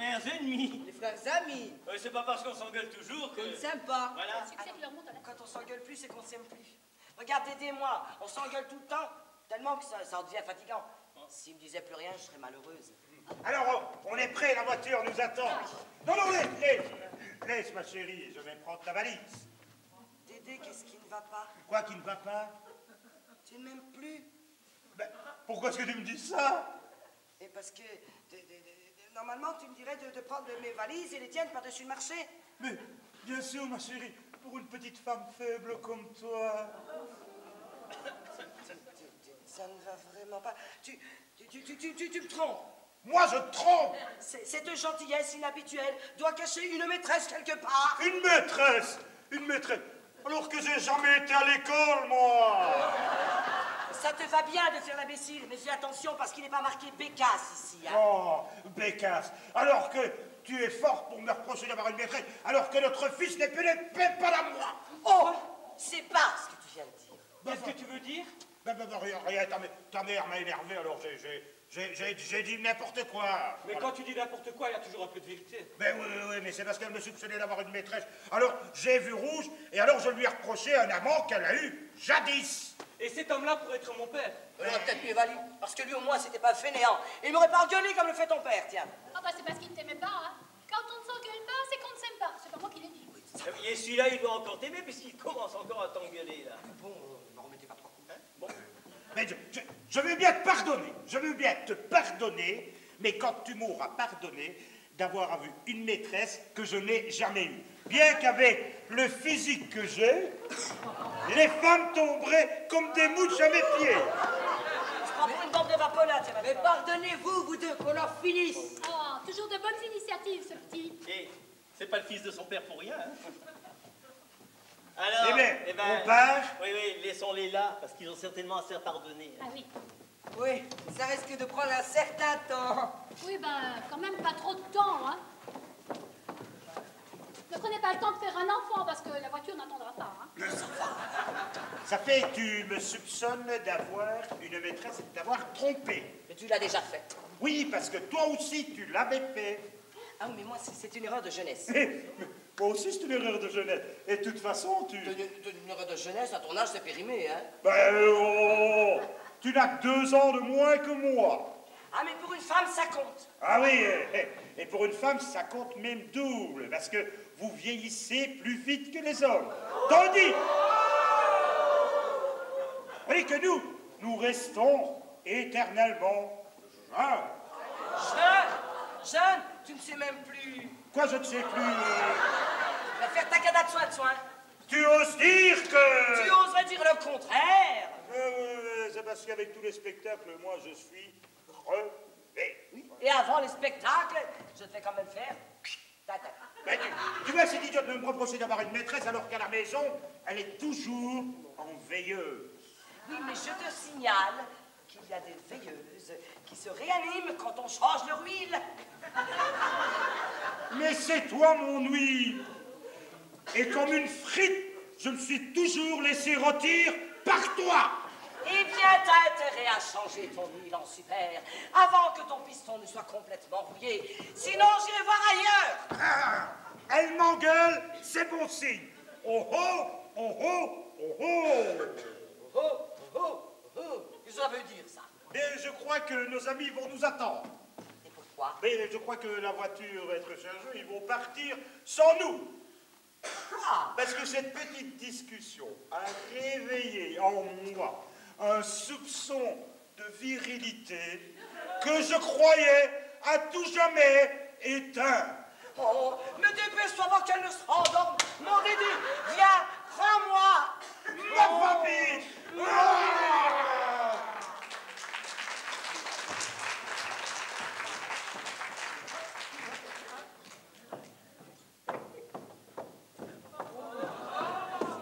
frères ennemis. Les frères amis. C'est pas parce qu'on s'engueule toujours que... On ne s'aime pas. Voilà. Quand on s'engueule plus, c'est qu'on ne s'aime plus. Regarde, aidez-moi, on s'engueule tout le temps, tellement que ça en devient fatigant. S'il me disait plus rien, je serais malheureuse. Alors, on est prêt, la voiture nous attend. Non, laisse, ma chérie, je vais prendre ta valise. Dédé, qu'est-ce qui ne va pas? Quoi qui ne va pas? Tu ne m'aimes plus? Ben, pourquoi est-ce que tu me dis ça? Et parce que, normalement, tu me dirais de prendre mes valises et les tiennes par-dessus le marché. Mais, bien sûr, ma chérie, pour une petite femme faible comme toi. Ça ne va vraiment pas. Tu me trompes. Moi, je trompe. Cette gentillesse inhabituelle doit cacher une maîtresse quelque part. Une maîtresse? Une maîtresse? Alors que j'ai jamais été à l'école, moi. Ça te va bien de faire l'imbécile, mais fais attention parce qu'il n'est pas marqué Bécasse ici. Hein. Oh, Bécasse. Alors que tu es fort pour me reprocher d'avoir une maîtresse, alors que notre fils n'est pas à moi. Oh, c'est pas ce que tu viens de dire. Qu'est-ce que tu veux dire? Rien, ta mère m'a énervé, alors j'ai dit n'importe quoi. Mais voilà. Quand tu dis n'importe quoi, il y a toujours un peu de vérité. Ben oui, mais c'est parce qu'elle me soupçonnait d'avoir une maîtresse. Alors j'ai vu rouge, et alors je lui ai reproché un amant qu'elle a eu jadis. Et cet homme-là pourrait être mon père. Il aurait peut-être mieux valu, parce que lui au moins c'était pas fainéant. Il m'aurait pas engueulé comme le fait ton père, tiens. Ah bah c'est parce qu'il ne t'aimait pas, hein. Quand on ne s'engueule pas, c'est qu'on ne s'aime pas. C'est pas moi qui l'ai dit. Et celui-là, il doit encore t'aimer, puisqu'il commence encore à t'engueuler, là. Bon, n'en remettez pas trop. Hein? Bon. Mais je veux bien te pardonner, mais quand tu m'auras pardonné d'avoir vu une maîtresse que je n'ai jamais eue. Bien qu'avec le physique que j'ai, les femmes tomberaient comme des mouches à mes pieds. Je prends pour une bande de vapola, tiens. Mais pardonnez-vous, vous deux, qu'on en finisse. Oh, toujours de bonnes initiatives, ce petit. Et c'est pas le fils de son père pour rien, hein. Alors, eh ben, on part. Oui, laissons-les là, parce qu'ils ont certainement assez à pardonner. Ah oui. Oui, ça risque de prendre un certain temps. Oui, ben, quand même pas trop de temps, hein. Ne prenez pas le temps de faire un enfant, parce que la voiture n'attendra pas, hein. Ça fait que tu me soupçonnes d'avoir une maîtresse et d'avoir trompé. Mais tu l'as déjà fait. Oui, parce que toi aussi, tu l'avais fait. Ah oui, mais moi, c'est une erreur de jeunesse. Mais moi aussi, c'est une erreur de jeunesse. Et de toute façon, Une erreur de jeunesse, à ton âge, c'est périmé, hein. Ben, tu n'as que 2 ans de moins que moi. Ah, mais pour une femme, ça compte. Ah oui, et pour une femme, ça compte même double, parce que vous vieillissez plus vite que les hommes. Tandis que nous restons éternellement jeunes. Jeune, tu ne sais même plus. Quoi, je ne sais plus Va faire ta gada de soin. Tu oses dire que... Tu oserais dire le contraire. C'est parce qu'avec tous les spectacles, moi, je suis crevé. Et avant les spectacles, je te fais quand même faire... Ben, tu vois, c'est idiot de me reprocher d'avoir une maîtresse alors qu'à la maison, elle est toujours en veilleuse. Oui, mais je te signale qu'il y a des veilleuses qui se réaniment quand on change leur huile. Mais c'est toi, mon huile. Et comme une frite, je me suis toujours laissé rôtir par toi. Eh bien, t'as intérêt à changer ton huile en super avant que ton piston ne soit complètement rouillé. Sinon, j'irai voir ailleurs. Ah, elle m'engueule, c'est bon signe. Oh oh, oh oh, oh oh. Oh, oh, oh. Qu'est-ce que ça veut dire, ça? Et je crois que nos amis vont nous attendre. Et pourquoi? Mais je crois que la voiture va être chargée, ils vont partir sans nous. Ah. Parce que cette petite discussion a réveillé en moi un soupçon de virilité que je croyais à tout jamais éteint. Oh, mais dépêche-toi avant qu'elle ne se rendorme. Mon Dédé, viens, prends-moi. Ma famille.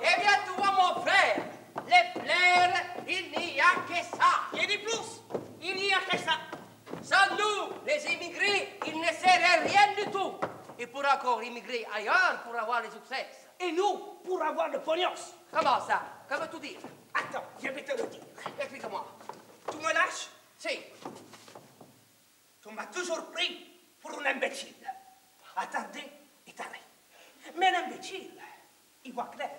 Eh bien, tu vois, mon frère, les plaires, il n'y a que ça. Il y a des plus. Il n'y a que ça. Sans nous, les immigrés, il ne serait rien du tout. Et pour encore immigrer ailleurs pour avoir les succès. Et nous, pour avoir le pognon. Comment ça? Que veux-tu dire? Attends, je vais te le dire. Explique-moi. Tu me lâches? Si. Tu m'as toujours pris pour un imbécile. attardé et taré. Mais l'imbécile, il voit clair.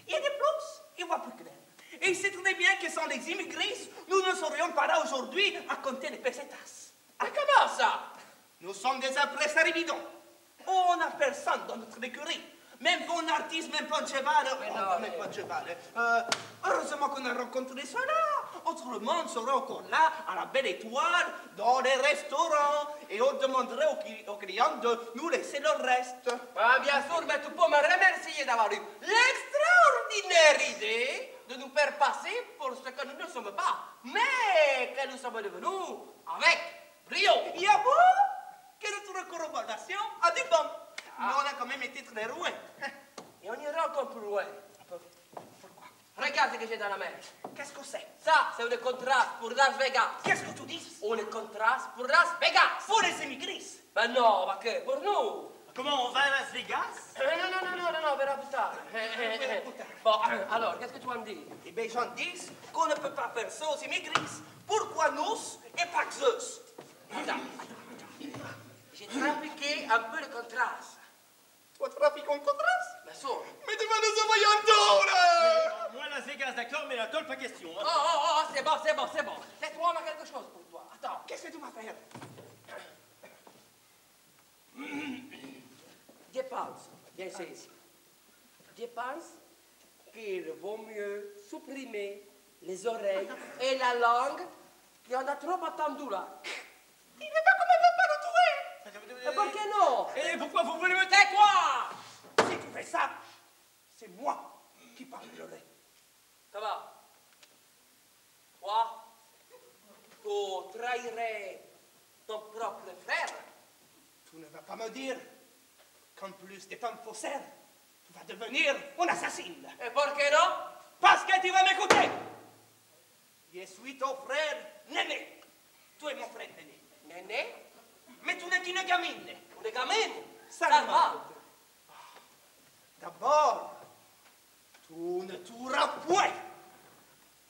Il y a des plus, il voit plus clair. Et il sait très bien que sans les immigrés, nous ne serions pas là aujourd'hui à compter les pesetas. Ah, comment ça? Nous sommes des impresarii bidons. On n'a personne dans notre écurie. Même bon artiste, même pas de cheval. Même pas de cheval. Heureusement qu'on a rencontré cela. Autrement, on serait encore là, à la Belle Étoile, dans les restaurants, et on demanderait aux clients de nous laisser le reste. Ah, bien sûr, mais tu peux me remercier d'avoir eu l'extraordinaire idée de nous faire passer pour ce que nous ne sommes pas, mais que nous sommes devenus avec brio. Il y a beau que notre corroboration a du bon. Mais on a quand même été très loin. Et on ira encore plus loin. Pourquoi? Regarde ce que j'ai dans la main. Qu'est-ce que c'est? Ça, c'est un contrat pour Las Vegas. Qu'est-ce que tu dis? Un contrat pour Las Vegas. Pour les immigrés. Ben non, ma que, pour nous. Comment on va à Las Vegas? Non, on verra plus tard. Bon, alors, qu'est-ce que tu en dis? Eh bien, j'en dis qu'on ne peut pas faire ça aux immigrés. Pourquoi nous et pas que eux? Attends. J'ai trafiqué un peu le contraste. Toi, trafic en contraste? Bien sûr. Mais tu vas nous envoyer un tour! Moi, Las Vegas, d'accord, mais la tôle, pas question. Hein. Oh, c'est bon. Laisse-moi, on a quelque chose pour toi. Attends. Qu'est-ce que tu vas faire? Je pense, bien saisi. Je pense qu'il vaut mieux supprimer les oreilles et la langue qu'on a trop attendu là. Il ne va quand même pas nous trouver! Mais pour que non? Et pourquoi vous voulez me Tais-toi! Si tu fais ça, c'est moi qui parlerai. Ça va? Toi, tu trahirais ton propre frère? Tu ne vas pas me dire qu'en plus d'être un faussaire, tu vas devenir un assassine. Et pour que non? Parce que tu vas m'écouter. Je suis ton frère Néné. Tu es mon frère Néné. Néné? Mais tu n'es qu'une gamine. Une gamine? Salma. D'abord, tu ne tueras point.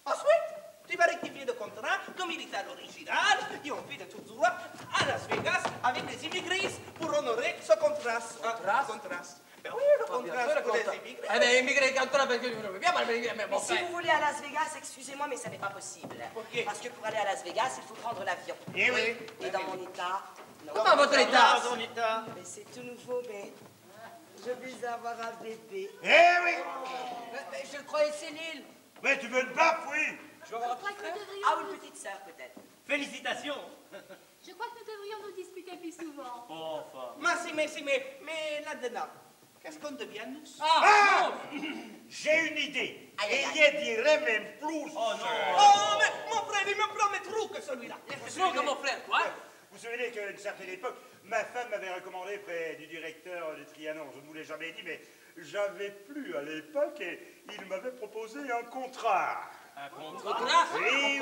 Ensuite, tu vas rectifier le contrat comme il était à l'original et on fait de tout droit à Las Vegas avec les immigrés pour honorer ce contraste. Contraste. Ben oui, le contraste pour les immigrés. Eh bien, immigrés contrat, parce que je ne veux bien, mais bon, Mais si vous voulez à Las Vegas, excusez-moi, mais ça n'est pas possible. Pourquoi? Parce que pour aller à Las Vegas, il faut prendre l'avion. Eh oui. Et dans mon état, non. Comment votre état? dans ton état? Mais c'est tout nouveau, mais je vais avoir un bébé. Eh oui. Mais je croyais Céline. Mais tu veux une baffe, oui. Je crois que nous devrions Ah, nous- une petite sœur, peut-être. Félicitations. Je crois que nous devrions nous disputer plus souvent. Oh, enfin. Mais là-dedans, qu'est-ce qu'on devient nous? Ah, j'ai une idée. Aïe, Et aïe, il dirait même plus. Oh non. Oh, mais mon frère, il me promet trop que celui-là. C'est trop que mon frère, toi. Vous vous souvenez qu'à une certaine époque, ma femme m'avait recommandé près du directeur de Trianon. Je ne vous l'ai jamais dit, mais j'avais plus à l'époque et il m'avait proposé un contrat. Un contrat? Contrat? Oui.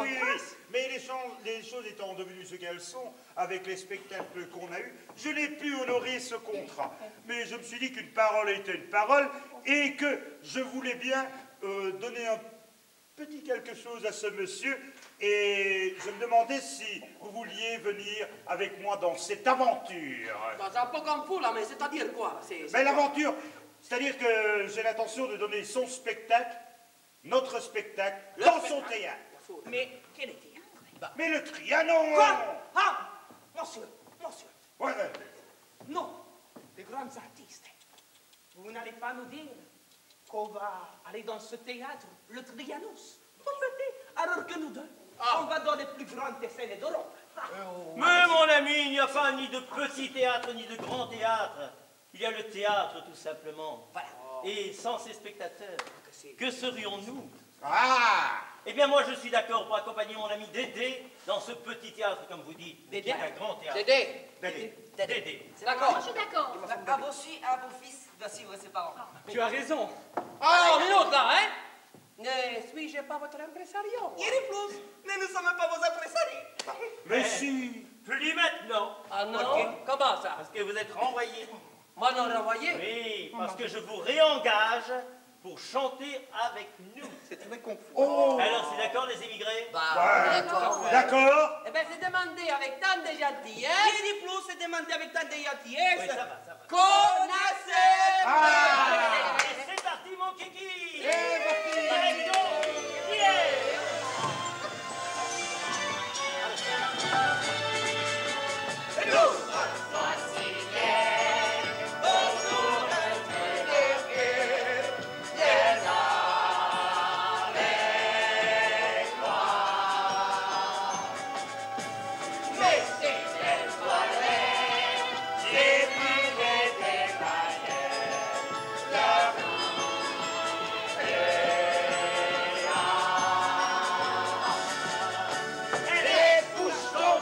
Mais les choses étant devenues ce qu'elles sont, avec les spectacles qu'on a eus, je n'ai pu honorer ce contrat. Mais je me suis dit qu'une parole était une parole et que je voulais bien donner un petit quelque chose à ce monsieur. Et je me demandais si vous vouliez venir avec moi dans cette aventure. C'est un peu comme fou, là, mais c'est-à-dire quoi? Mais l'aventure, c'est-à-dire que j'ai l'intention de donner son spectacle, notre spectacle, dans son théâtre. Mais quel théâtre? Mais le Trianon! Quoi? Ah, monsieur. Ouais. Non, les grands artistes. Vous n'allez pas nous dire qu'on va aller dans ce théâtre, le Trianos. Alors que nous deux, on va dans les plus grandes scènes d'Europe. Mais mon ami, il n'y a pas ni de petit théâtre ni de grand théâtre. Il y a le théâtre, tout simplement. Voilà. Et sans ces spectateurs, que serions-nous? Ah! Eh bien, moi, je suis d'accord pour accompagner mon ami Dédé dans ce petit théâtre, comme vous dites, Dédé? qui est un grand théâtre. Dédé. Dédé. C'est d'accord. Je suis d'accord. Un beau-fils doit suivre ses parents. Tu as raison. Oh, une autre, là, hein? Ne suis-je pas votre impresario? Il est plus, mais nous ne sommes pas vos impresarii. Mais si! Plus maintenant, Ah non? Comment ça? parce que vous êtes renvoyé. Moi, non renvoyé? Oui, parce que je vous réengage pour chanter avec nous. C'est très confus. Oh. Alors, c'est d'accord, les émigrés? Bah, Ouais. d'accord. D'accord. Eh bien, c'est demandé avec tant de gentillesse Qui dit plus, c'est demandé avec tant de Oui, gentillesse. ça va, ça va. qu'on accepte. Ah. Allez, c'est parti, mon kiki! C'est parti. Direction, Pierre! Les pouches sont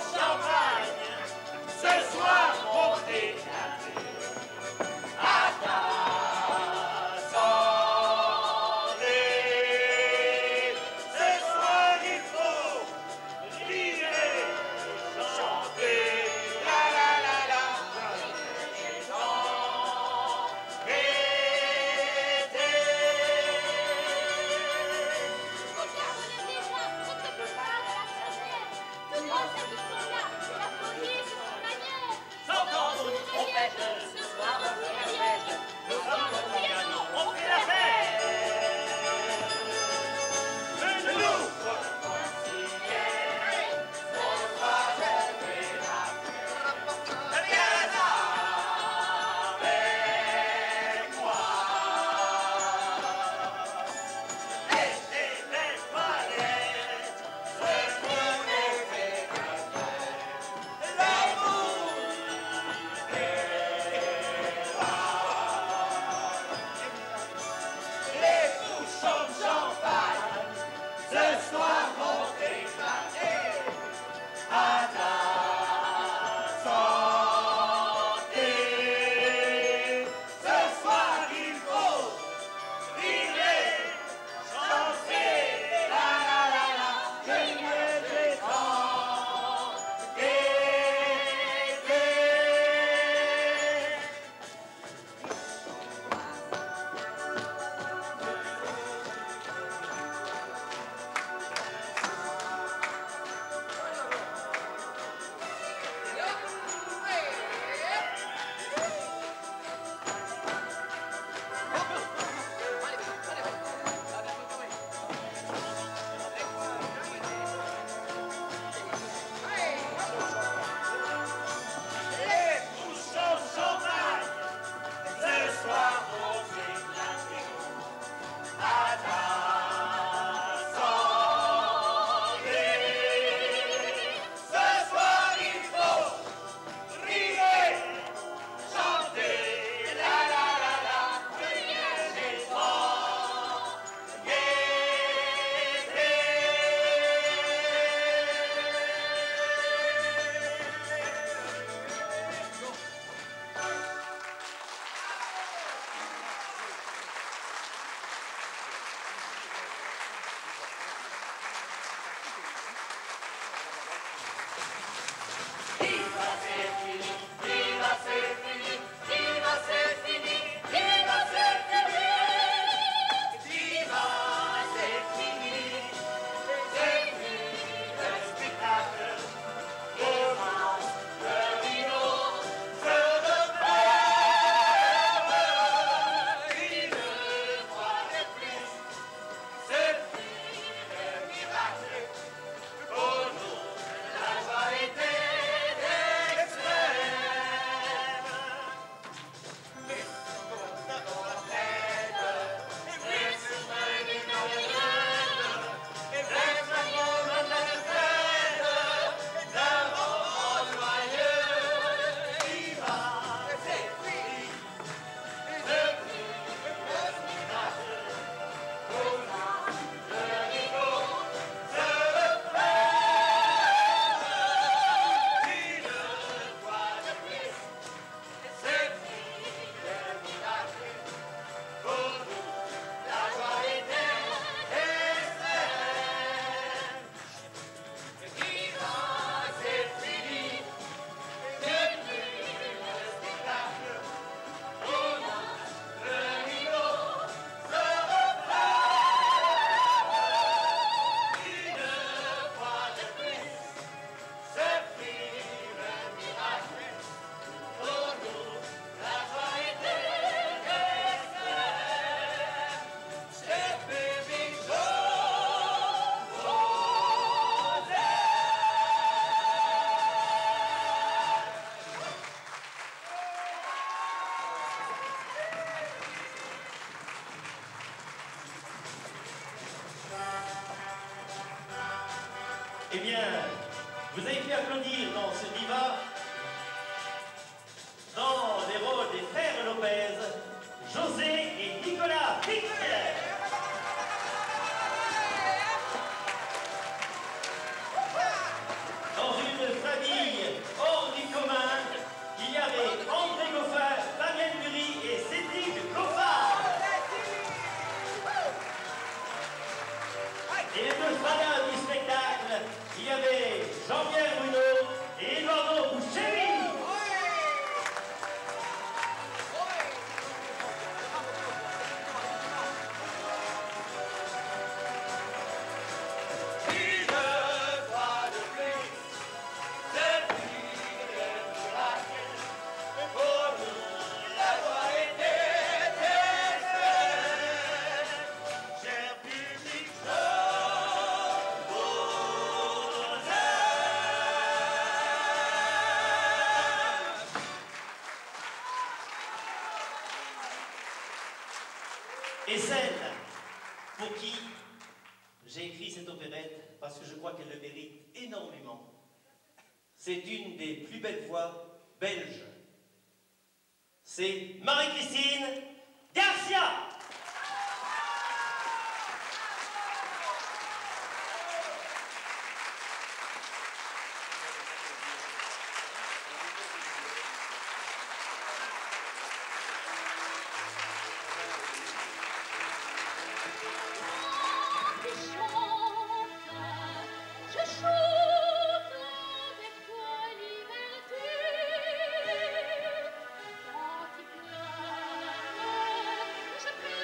Eh bien, vous avez pu applaudir dans ce diva, dans les rôles des frères Lopez, José et Nicolas Piclet. Dans une famille hors du commun, il y avait André Goffin, Fabienne Bury et Cédric Goffard. Et les deux fadins du spectacle, il y avait Jean-Pierre Bruno et Eduardo Boucheri. Et celle pour qui j'ai écrit cette opérette, parce que je crois qu'elle le mérite énormément, c'est une des plus belles voix belges. C'est Marie-Christine Garcia. Je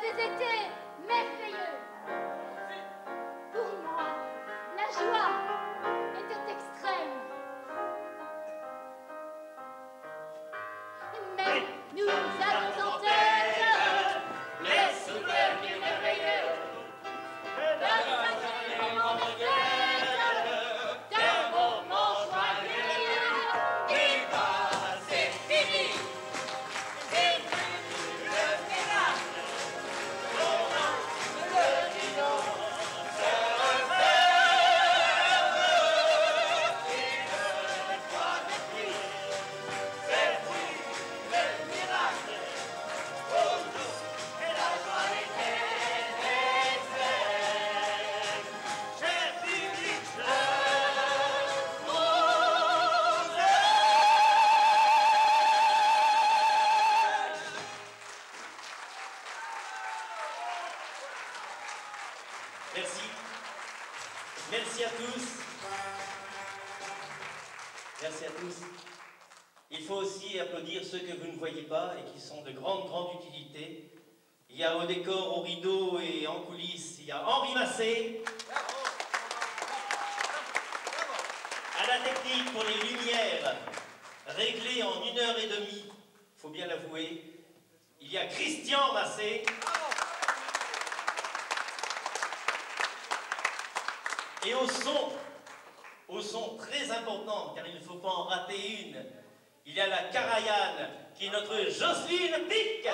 des étés merveilleux. Pour moi, la joie était extrême. Mais nous avons en tête les souvenirs merveilleux d'un moment de fête, d'un moment joyeux. Et bah, c'est fini. C'est fini le miracle. Le rideau se referme. Il ne croit plus. C'est fini le miracle. Pour nous, et la joie était extrême. Cher public, je vous Merci. Merci à tous. Merci à tous. Il faut aussi applaudir ceux que vous ne voyez pas et qui sont de grande utilité. Il y a au décor, au rideau et en coulisses, il y a Henri Massé. À la technique pour les lumières, réglées en 1h30, il faut bien l'avouer, il y a Christian Massé. Et au son très important, car il ne faut pas en rater une, il y a la Karajan, qui est notre Jocelyne Pic.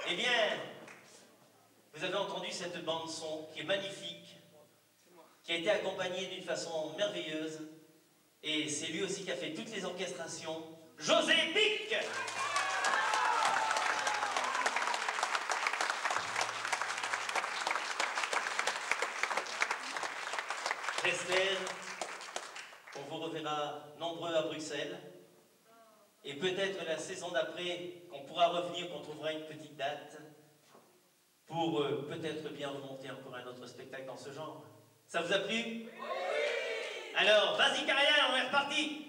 Eh bien, vous avez entendu cette bande-son qui est magnifique, qui a été accompagnée d'une façon merveilleuse, et c'est lui aussi qui a fait toutes les orchestrations, José Pic. J'espère qu'on vous reverra nombreux à Bruxelles, et peut-être la saison d'après, qu'on pourra revenir, qu'on trouvera une petite date, pour peut-être bien remonter encore un autre spectacle dans ce genre. Ça vous a plu? Oui! Alors, vas-y Karajan, on est reparti!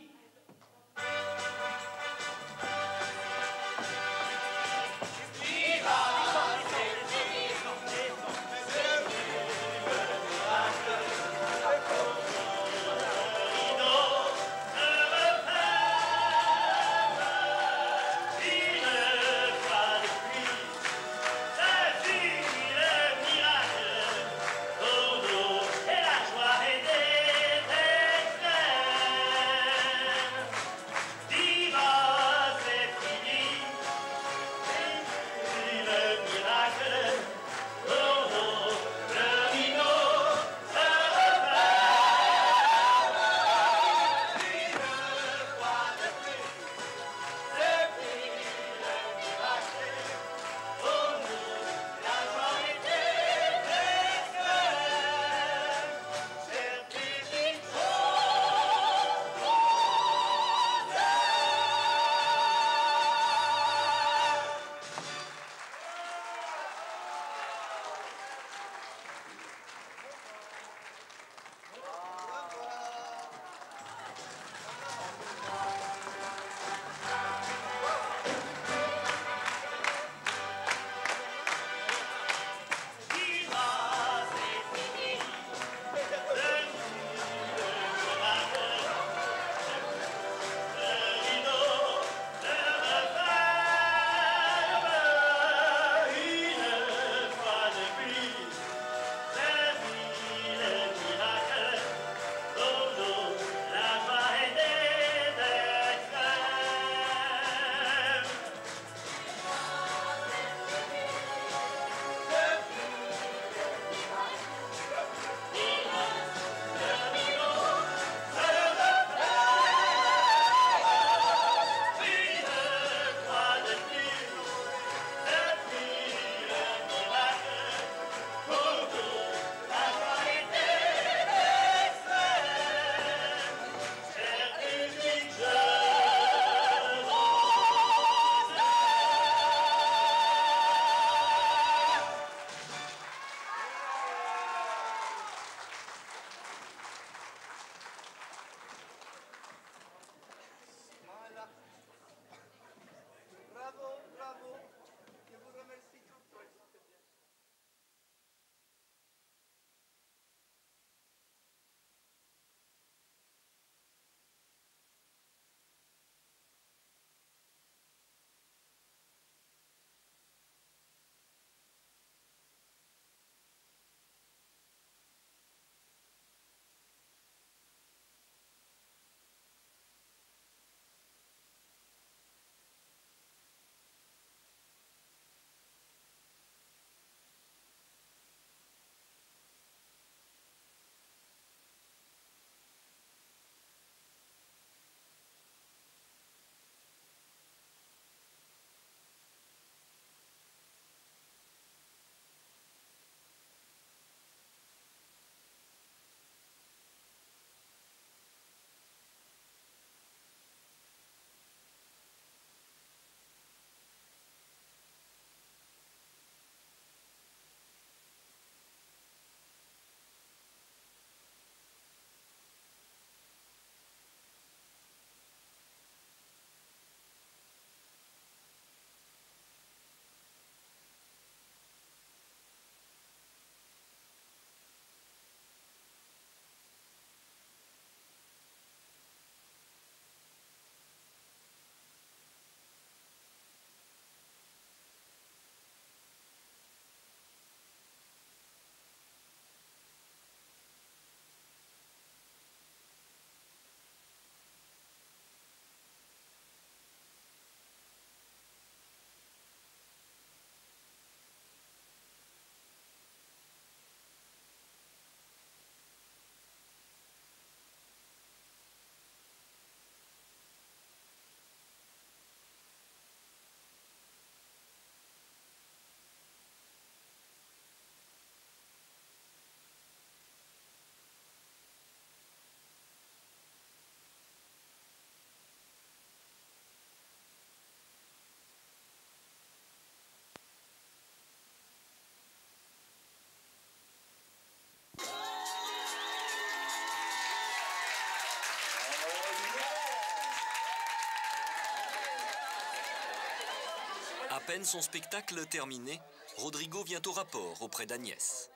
peine son spectacle terminé, Rodrigo vient au rapport auprès d'Agnès.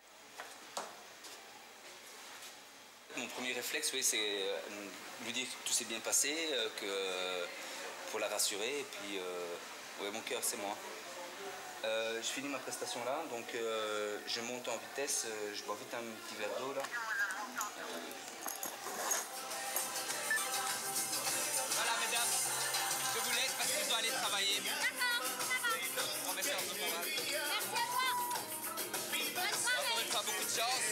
Mon premier réflexe, oui, c'est lui dire que tout s'est bien passé, pour la rassurer, et puis ouais, mon cœur, c'est moi. Je finis ma prestation là, donc je monte en vitesse, je bois vite un petit verre d'eau là. Voilà mesdames, je vous laisse parce que je dois aller travailler. D'accord, ça va. On va faire un peu mal. Merci à toi. Bonne soirée. On n'aura pas beaucoup de chance.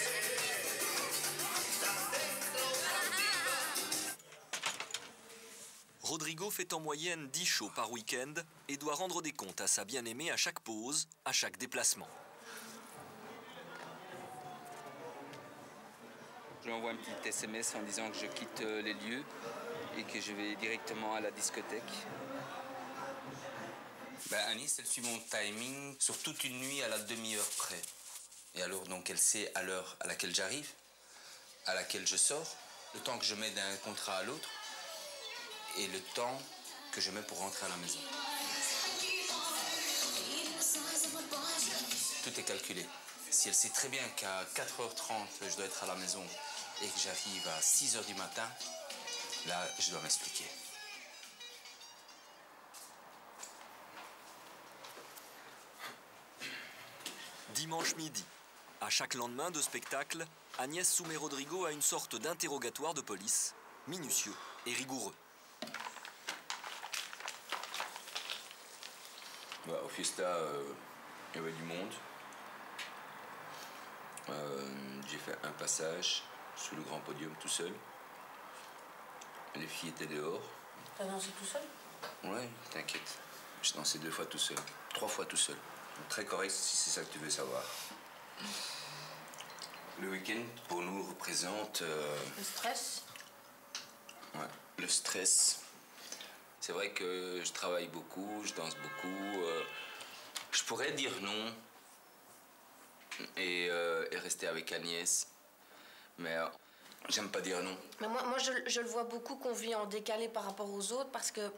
Rodrigo fait en moyenne 10 shows par week-end et doit rendre des comptes à sa bien-aimée à chaque pause, à chaque déplacement. Je lui envoie un petit SMS en disant que je quitte les lieux et que je vais directement à la discothèque. Agnès, elle suit mon timing sur toute une nuit à la demi-heure près. Et alors, donc, elle sait à l'heure à laquelle j'arrive, à laquelle je sors, le temps que je mets d'un contrat à l'autre et le temps que je mets pour rentrer à la maison. Tout est calculé. Si elle sait très bien qu'à 4h30, je dois être à la maison et que j'arrive à 6h du matin, là, je dois m'expliquer. Dimanche midi, à chaque lendemain de spectacle, Agnès soumet Rodrigo à une sorte d'interrogatoire de police, minutieux et rigoureux. Au Fiesta, il y avait du monde. J'ai fait un passage sous le grand podium tout seul. Les filles étaient dehors. T'as dansé tout seul? Ouais, t'inquiète. J'ai dansé 2 fois tout seul, 3 fois tout seul. Donc, très correct si c'est ça que tu veux savoir. Le week-end, pour nous, représente... Le stress? Ouais, le stress. C'est vrai que je travaille beaucoup, je danse beaucoup. Je pourrais dire non et rester avec Agnès. Mais j'aime pas dire non. Mais moi je le vois beaucoup qu'on vit en décalé par rapport aux autres parce que